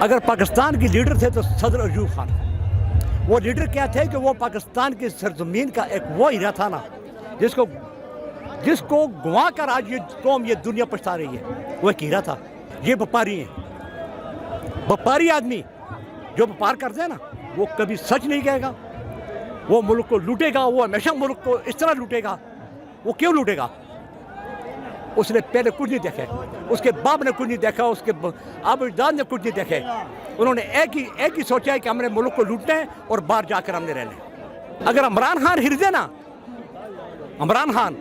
अगर पाकिस्तान के लीडर थे तो सदर अयूब खान। वो लीडर क्या थे कि वो पाकिस्तान की सरजमीन का एक वो हीरा था ना जिसको गंवा कर आज ये कौम ये दुनिया पछता रही है, वो एक हीरा था। ये व्यापारी हैं, व्यापारी आदमी जो व्यापार करते हैं ना, वो कभी सच नहीं कहेगा, वो मुल्क को लूटेगा, वो हमेशा मुल्क को इस तरह लूटेगा। वो क्यों लूटेगा? उसने पहले कुछ नहीं देखा, उसके बाप ने कुछ नहीं देखा, उसके अबदाद ने कुछ नहीं देखे। उन्होंने एक ही सोचा है कि हमने मुल्क को लूटना है और बाहर जाकर हमने रहना है। अगर इमरान खान खरीदे ना, इमरान खान,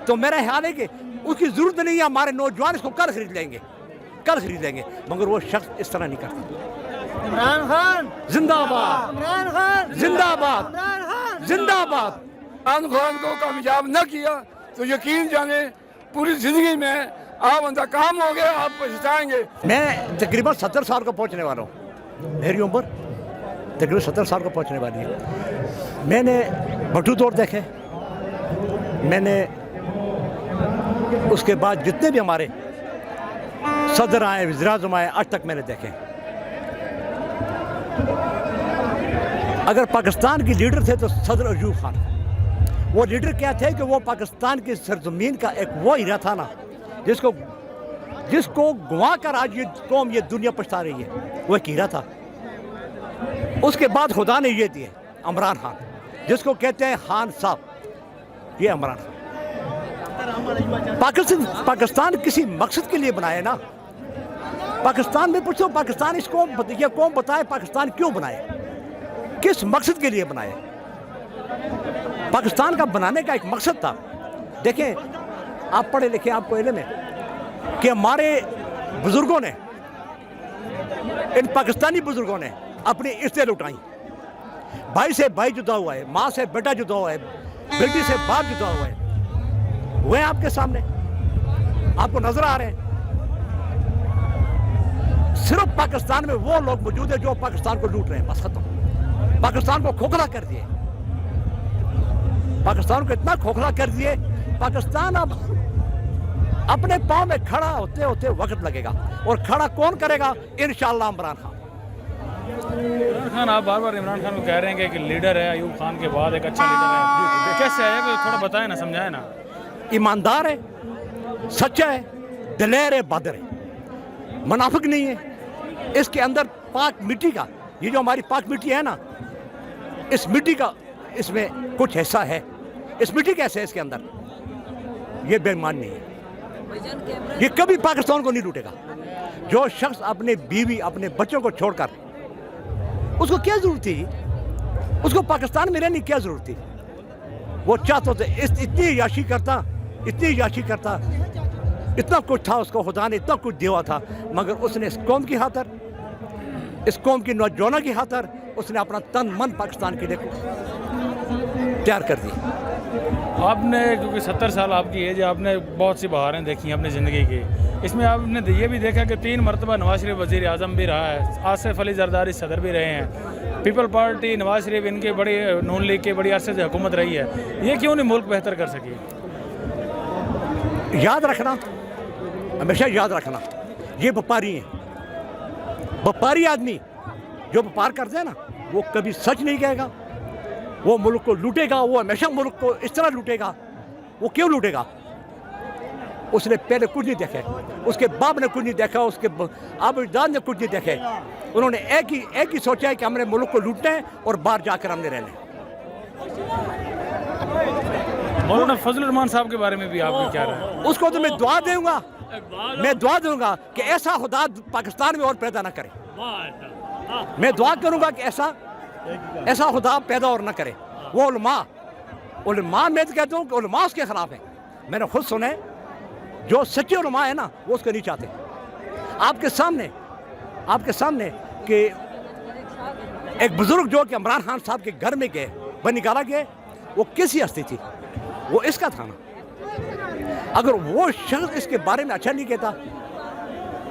तो मेरा ख्याल है कि उसकी ज़रूरत नहीं है, हमारे नौजवान इसको कल खरीद लेंगे, मगर वो शख्स इस तरह नहीं करता। इमरान खान जिंदाबाद, इमरान खान जिंदाबाद, इमरान खान जिंदाबाद। इमरान खान को कामयाब न किया तो यकीन जाने पूरी जिंदगी में आप अंदर काम हो गया, आप पछताएंगे। मैं तकरीबन 70 साल का पहुंचने वाला हूँ, मेरी उम्र तकरीबन 70 साल का पहुंचने वाली है। मैंने भट्टू दौर देखे, मैंने उसके बाद जितने भी हमारे सदर आए, वज़ीर-ए-आज़म आए, आज तक मैंने देखे। अगर पाकिस्तान के लीडर थे तो सदर अयूब खान। वो लीडर क्या थे कि वो पाकिस्तान की सरजमीन का एक वो हीरा था ना जिसको गंवा कर आज ये कौम ये दुनिया पछता रही है, वो एक हीरा था। उसके बाद खुदा ने ये दिए इमरान खान, जिसको कहते हैं खान साहब, ये इमरान खान। पाकिस्तान किसी मकसद के लिए बनाए ना। पाकिस्तान में पूछो, पाकिस्तान इसको ये कौन बताए पाकिस्तान क्यों बनाए, किस मकसद के लिए बनाए? पाकिस्तान का बनाने का एक मकसद था। देखें, आप पढ़े लिखे, आपको इल्म है कि हमारे बुजुर्गों ने, इन पाकिस्तानी बुजुर्गों ने अपनी इज्जतें लुटाई। भाई से भाई जुदा हुआ है, माँ से बेटा जुदा हुआ है, बेटी से बाप जुदा हुआ है। वह आपके सामने आपको नजर आ रहे हैं। सिर्फ पाकिस्तान में वो लोग मौजूद है जो पाकिस्तान को लूट रहे हैं, बस खत्म। पाकिस्तान को खोखला कर दिए, पाकिस्तान को इतना खोखला कर दिए, पाकिस्तान अब अपने पांव में खड़ा होते होते वक्त लगेगा। और खड़ा कौन करेगा? इंशाअल्लाह इमरान खान। इमरान खान, आप बार बार इमरान खान को कह रहे हैं कि लीडर है, अयूब खान के बाद एक अच्छा लीडर है, कैसे है? थोड़ा बताएं ना, समझाएं ना। ईमानदार है, सच्चा है, दिलेर है, बहादुर है, मुनाफिक नहीं है। इसके अंदर पाक मिट्टी का, ये जो हमारी पाक मिट्टी है ना, इस मिट्टी का इसमें कुछ हिस्सा है। इस मिट्टी का हिस्सा है इसके अंदर। ये बेईमान नहीं है, ये कभी पाकिस्तान को नहीं लूटेगा। जो शख्स अपने बीवी अपने बच्चों को छोड़कर, उसको क्या जरूरत थी? उसको पाकिस्तान में रहने की क्या जरूरत थी? वो चाहता था इतनी याशी करता, इतनी याशी करता, इतना कुछ था उसको, खुदा ने इतना कुछ दिया था, मगर उसने इस कौम की खातर, इस कौम की नौजवानों की खातर उसने अपना तन मन पाकिस्तान के लिए तैयार कर दी। आपने, क्योंकि 70 साल आपकी एज है, आपने बहुत सी बहारें देखी हैं अपनी ज़िंदगी की। इसमें आपने ये भी देखा कि 3 मरतबा नवाज शरीफ वज़ीर आज़म भी रहा है, आसिफ अली जरदारी सदर भी रहे हैं, पीपल पार्टी नवाज शरीफ इनके बड़ी, नून लीग के बड़ी अरसे से हुकूमत रही है। ये क्यों नहीं मुल्क बेहतर कर सकी? याद रखना, हमेशा याद रखना, ये व्यापारी हैं। व्यापारी आदमी जो व्यापार करते हैं ना, वो कभी सच नहीं कहेगा, वो मुल्क को लूटेगा, वो हमेशा मुल्क को इस तरह लूटेगा। वो क्यों लूटेगा? उसने पहले कुछ नहीं देखा, उसके बाप ने कुछ नहीं देखा, उसके अबदाद ने कुछ नहीं देखे। उन्होंने एक ही सोचा है कि हमने मुल्क को लूटना है और बाहर जाकर हमने रहना है। मौलाना फजल रहमान साहब के बारे में भी आपको क्या रहा है? उसको तो मैं दुआ दूंगा, मैं दुआ दूंगा कि ऐसा खुदा पाकिस्तान में और पैदा ना करे। मैं दुआ करूंगा कि ऐसा खुदा पैदा और ना करे। वो उलमा मैं तो कहता हूँ कि उलमा उसके खिलाफ है। मैंने खुद सुने, जो सच्चे उलमा है ना, वो उसको नहीं चाहते। आपके सामने कि एक बुजुर्ग जो कि इमरान खान साहब के घर में गए, निकाला गया, वो किसी हस्ती थी, वो इसका था ना। अगर वो शख्स इसके बारे में अच्छा नहीं कहता,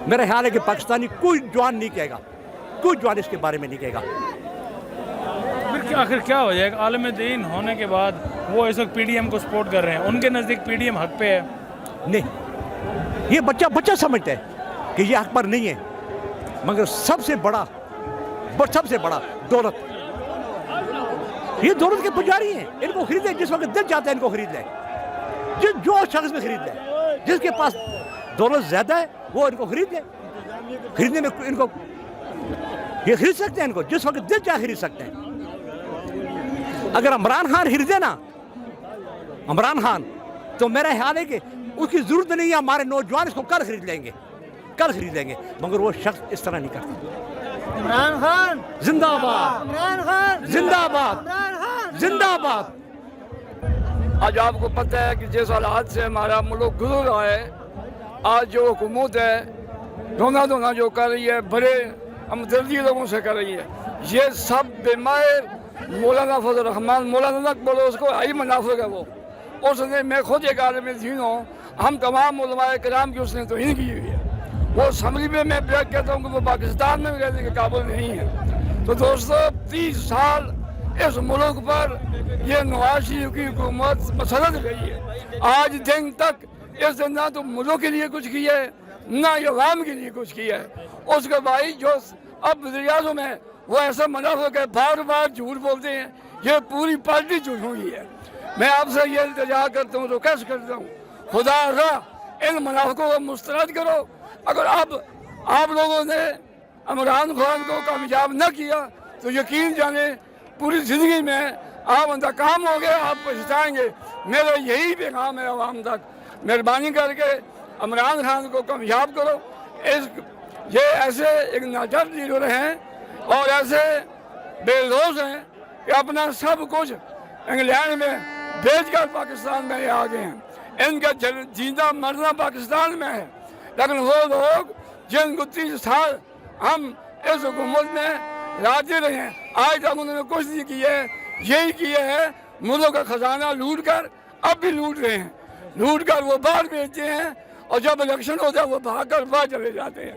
मेरा ख्याल है कि पाकिस्तानी कोई जवान नहीं कहेगा, कोई जवान इसके बारे में नहीं कहेगा। फिर आखिर क्या हो जाएगा? आलम दीन होने के बाद वो इस वक्त पीडीएम को सपोर्ट कर रहे हैं, उनके नज़दीक पीडीएम हक पे है। नहीं, ये बच्चा समझता है कि ये हक पर नहीं है। मगर सबसे बड़ा दौलत, ये दौलत के पुजारी हैं, इनको खरीदे जिस वक्त दिल चाहता है इनको खरीद ले, जो शख्स में खरीद ले, जिसके पास दौलत ज्यादा है वो इनको खरीद ले, खरीदने में इनको ये खरीद सकते हैं, इनको जिस वक्त दिल चाहे खरीद सकते हैं। अगर इमरान खान खरीदे ना, इमरान खान, तो मेरा ख्याल है कि उसकी जरूरत नहीं है, हमारे नौजवान इसको कल खरीद लेंगे, मगर वो शख्स इस तरह नहीं करता। इमरान खान जिंदाबाद, इमरान खान जिंदाबाद, इमरान खान जिंदाबाद। आज आपको पता है कि जिस हालात से हमारा मुल्क गुजर रहा है, आज जो हुकूमत है धोना जो कर रही है, बड़े हमदर्दी लोगों से कर रही है, ये सब बेमार मौलाना फजल रहमान, मौलाना तक बोलो उसको आई मुनाफिक है वो। उसने, मैं खुद एक आलम दीन हूँ, हम तमाम उलमाए कराम की उसने तौहीन की हुई है। वो असम्बली में मैं बैठ कहता हूँ कि वो पाकिस्तान में रहने के काबिल नहीं है। तो दोस्तों 30 साल इस मुल्क पर ये नवाज शरीफ की हुकूमत मसलत रही है। आज दिन तक इसने ना तो मुल्क के लिए कुछ किया है, ना अवाम के लिए कुछ किया है। उसके भाई जो अब वज़ीर-ए-आज़म में वो ऐसा मुनाफिक है, बार बार झूठ बोलते हैं, ये पूरी पार्टी झूठ हुई है। मैं आपसे ये इल्तिजा करता हूँ, रिक्वेस्ट करता हूँ, खुदा रा इन मुनाफिकों को मुस्तरद करो। अगर अब आप लोगों ने इमरान खान को कामयाब न किया तो यकीन जाने पूरी ज़िंदगी में आप नाकाम हो गए, आप पछताएंगे। मेरा यही पैगाम है आवाम तक, मेहरबानी करके इमरान खान को कामयाब करो। ये ऐसे एक नाचर लीडर हैं और ऐसे बेलौस हैं कि अपना सब कुछ इंग्लैंड में बेचकर पाकिस्तान में आ गए हैं। इनका जीना मरना पाकिस्तान में है, लेकिन वो लोग जिनको 30 साल हम इस हुकूमत में राजी रहे हैं, आज तक उन्होंने कुछ नहीं किया है। यही किया है मुल्क का खजाना लूट कर, अब भी लूट रहे हैं, लूट कर वो बाहर बेचते हैं और जब इलेक्शन होता है वो भाग कर बाहर चले जाते हैं।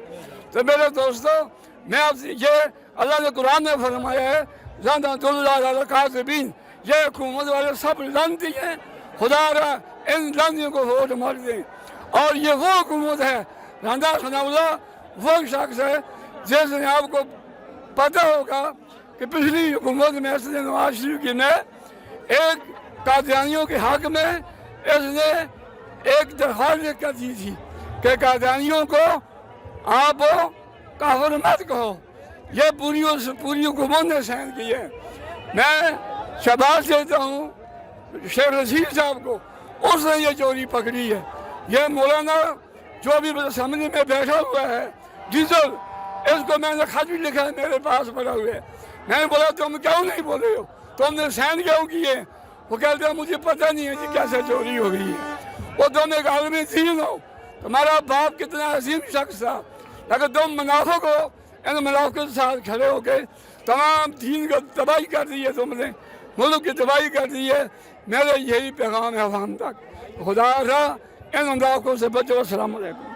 तो मेरे दोस्तों, मैं आपसे ये अल्लाह ने कुरान में फरमाया है, ये हुकूमत वाले सब लानती हैं, खुदा इन लानतियों को वोट मार दें। और ये वो हुकूमत है, रांदा सनाउल्ला वो शख्स है जिसने आपको पता होगा कि पिछली हुकूमत में इसने नवाज शरीफ की ने एक कादियानियों के हक में इसने एक दरख्वास्त कर दी थी कि कादियानियों को आप काफिर मत कहो। ये पूरी हुकूमत ने सहन की है। मैं शाबाश देता हूँ शेख रशीद साहब को, उसने ये चोरी पकड़ी है। ये मौलाना जो भी असम्बली में बैठा हुआ है डीजल, इसको मैंने खत भी लिखा है, मेरे पास पड़ा हुआ है। मैंने बोला तुम क्यों नहीं बोल रहे हो, तुमने सहन क्यों किए? वो कहते हैं मुझे पता नहीं है कि कैसे चोरी हो गई है। वो तुम एक आलमी दीन हो, तुम्हारा बाप कितना अजीम शख्स था, लेकिन तुम मुनाफिक हो, इन मुनाफिक के साथ खड़े होकर तमाम दीन को तबाही कर दी है, तुमने मुल्क की तबाही कर दी है। मेरा यही पैगाम है आवाम तक, खुदा इन मुनाफिकों से बचो। अस्सलाम वालेकुम।